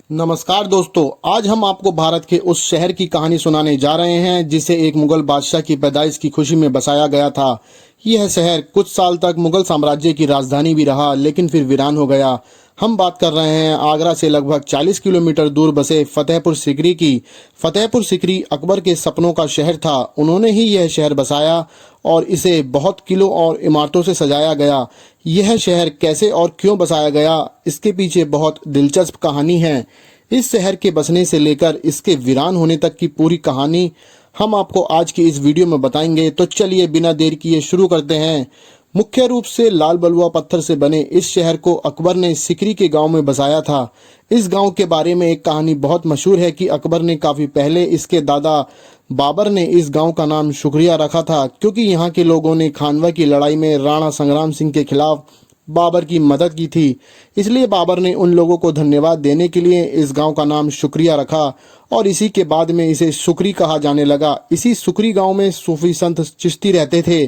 नमस्कार दोस्तों, आज हम आपको भारत के उस शहर की कहानी सुनाने जा रहे हैं जिसे एक मुगल बादशाह की पैदाइश की खुशी में बसाया गया था। यह शहर कुछ साल तक मुगल साम्राज्य की राजधानी भी रहा, लेकिन फिर वीरान हो गया। हम बात कर रहे हैं आगरा से लगभग 40 किलोमीटर दूर बसे फतेहपुर सिकरी की। फतेहपुर सिकरी अकबर के सपनों का शहर था। उन्होंने ही यह शहर बसाया और इसे बहुत किलों और इमारतों से सजाया गया। यह शहर कैसे और क्यों बसाया गया, इसके पीछे बहुत दिलचस्प कहानी है। इस शहर के बसने से लेकर इसके वीरान होने तक की पूरी कहानी हम आपको आज की इस वीडियो में बताएंगे। तो चलिए बिना देर किए शुरू करते हैं। मुख्य रूप से लाल बलुआ पत्थर से बने इस शहर को अकबर ने सिकरी के गांव में बसाया था। इस गांव के बारे में एक कहानी बहुत मशहूर है कि अकबर ने काफी पहले इसके दादा बाबर ने इस गांव का नाम शुक्रिया रखा था, क्योंकि यहाँ के लोगों ने खानवा की लड़ाई में राणा संग्राम सिंह के खिलाफ बाबर की मदद की थी। इसलिए बाबर ने उन लोगों को धन्यवाद देने के लिए इस गांव का नाम शुक्रिया रखा और इसी के बाद में इसे सुकरी कहा जाने लगा। इसी सुकरी गांव में सूफी संत चिश्ती रहते थे।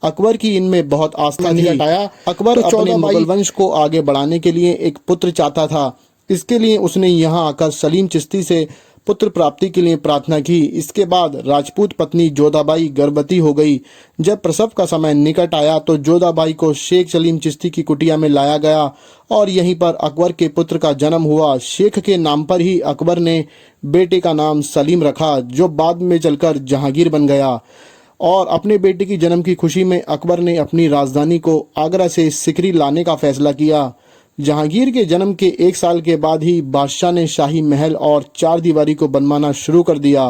अकबर की इनमें बहुत आस्था थी। अकबर अपने मुगल वंश को आगे बढ़ाने के लिए एक पुत्र चाहता था। इसके लिए उसने यहाँ आकर सलीम चिश्ती से पुत्र प्राप्ति के लिए प्रार्थना की। इसके बाद राजपूत पत्नी जोधाबाई गर्भवती हो गई। जब प्रसव का समय निकट आया तो जोधाबाई को शेख सलीम चिश्ती की कुटिया में लाया गया और यहीं पर अकबर के पुत्र का जन्म हुआ। शेख के नाम पर ही अकबर ने बेटे का नाम सलीम रखा, जो बाद में चलकर जहांगीर बन गया। और अपने बेटे की जन्म की खुशी में अकबर ने अपनी राजधानी को आगरा से सिकरी लाने का फैसला किया। जहांगीर के जन्म के 1 साल के बाद ही बादशाह ने शाही महल और 4 दीवारी को बनवाना शुरू कर दिया।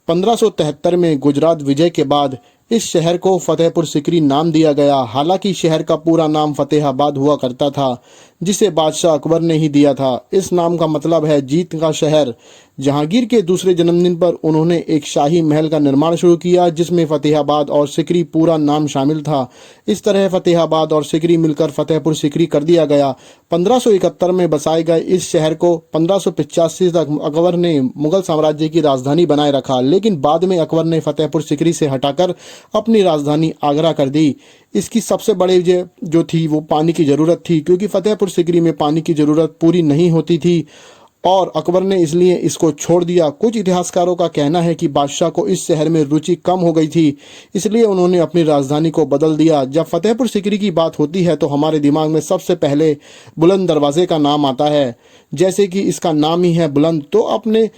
1573 में गुजरात विजय के बाद इस शहर को फतेहपुर सिकरी नाम दिया गया। हालांकि शहर का पूरा नाम फतेहाबाद हुआ करता था, जिसे बादशाह अकबर ने ही दिया था। इस नाम का मतलब है जीत का शहर। जहांगीर के दूसरे जन्मदिन पर उन्होंने एक शाही महल का निर्माण शुरू किया, जिसमें फतेहाबाद और सिकरी पूरा नाम शामिल था। इस तरह फतेहाबाद और सिकरी मिलकर फतेहपुर सिकरी कर दिया गया। 1571 में बसाए गए इस शहर को 1585 तक अकबर ने मुगल साम्राज्य की राजधानी बनाए रखा, लेकिन बाद में अकबर ने फतेहपुर सिकरी से हटाकर अपनी राजधानी आगरा कर दी। इसकी सबसे बड़ी जो थी वो पानी की ज़रूरत थी, क्योंकि फतेहपुर सिकरी में पानी की ज़रूरत पूरी नहीं होती थी और अकबर ने इसलिए इसको छोड़ दिया। कुछ इतिहासकारों का कहना है कि बादशाह को इस शहर में रुचि कम हो गई थी, इसलिए उन्होंने अपनी राजधानी को बदल दिया। जब फतेहपुर सिकरी की बात होती है तो हमारे दिमाग में सबसे पहले बुलंद दरवाजे का नाम आता है। जैसे कि इसका नाम ही है बुलंद, तो अपने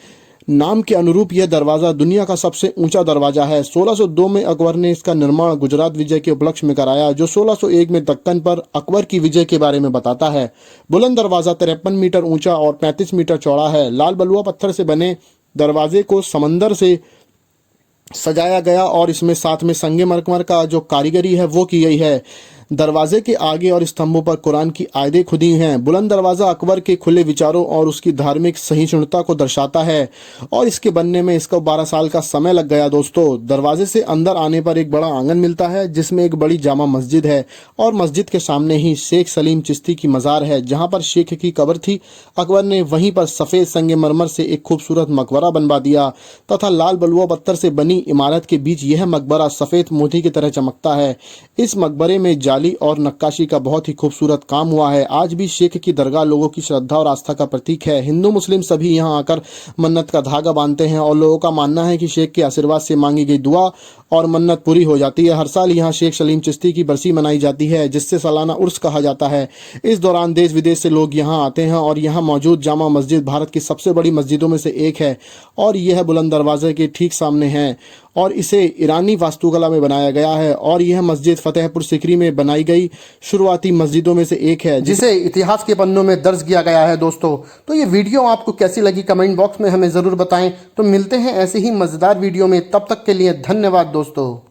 नाम के अनुरूप यह दरवाज़ा दुनिया का सबसे ऊंचा दरवाज़ा है। 1602 में अकबर ने इसका निर्माण गुजरात विजय के उपलक्ष्य में कराया, जो 1601 में दक्कन पर अकबर की विजय के बारे में बताता है। बुलंद दरवाज़ा 53 मीटर ऊंचा और 35 मीटर चौड़ा है। लाल बलुआ पत्थर से बने दरवाजे को समंदर से सजाया गया और इसमें साथ में संगमरमर का जो कारीगरी है वो की गई है। दरवाजे के आगे और स्तंभों पर कुरान की आयतें खुदी हैं। बुलंद दरवाज़ा अकबर के खुले विचारों और उसकी धार्मिक सहिष्णुता को दर्शाता है और इसके बनने में इसको 12 साल का समय लग गया। दोस्तों, दरवाजे से अंदर आने पर एक बड़ा आंगन मिलता है, जिसमें एक बड़ी जामा मस्जिद है और मस्जिद के सामने ही शेख सलीम चिश्ती की मज़ार है, जहाँ पर शेख की कब्र थी। अकबर ने वहीं पर सफ़ेद संगमरमर से एक खूबसूरत मकबरा बनवा दिया तथा लाल बलुआ पत्थर से बनी इमारत के बीच यह मकबरा सफ़ेद मोती की तरह चमकता है। इस मकबरे में और नक्काशी का बहुत ही खूबसूरत काम हुआ है। आज भी शेख की दरगाह लोगों की श्रद्धा और आस्था का प्रतीक है। हिंदू मुस्लिम सभी यहां आकर मन्नत का धागा बांधते हैं और लोगों का मानना है कि शेख के आशीर्वाद से मांगी गई दुआ और मन्नत पूरी हो जाती है। हर साल यहां शेख सलीम चिश्ती की बरसी मनाई जाती है, जिससे सालाना उर्स कहा जाता है। इस दौरान देश विदेश से लोग यहां आते हैं और यहां मौजूद जामा मस्जिद भारत की सबसे बड़ी मस्जिदों में से एक है और यह बुलंद दरवाजे के ठीक सामने है और इसे ईरानी वास्तुकला में बनाया गया है और यह मस्जिद फतेहपुर सिकरी में बनाई गई शुरुआती मस्जिदों में से एक है, जिसे इतिहास के पन्नों में दर्ज किया गया है। दोस्तों, तो ये वीडियो आपको कैसी लगी कमेंट बॉक्स में हमें ज़रूर बताएं। तो मिलते हैं ऐसे ही मज़ेदार वीडियो में, तब तक के लिए धन्यवाद दोस्तों।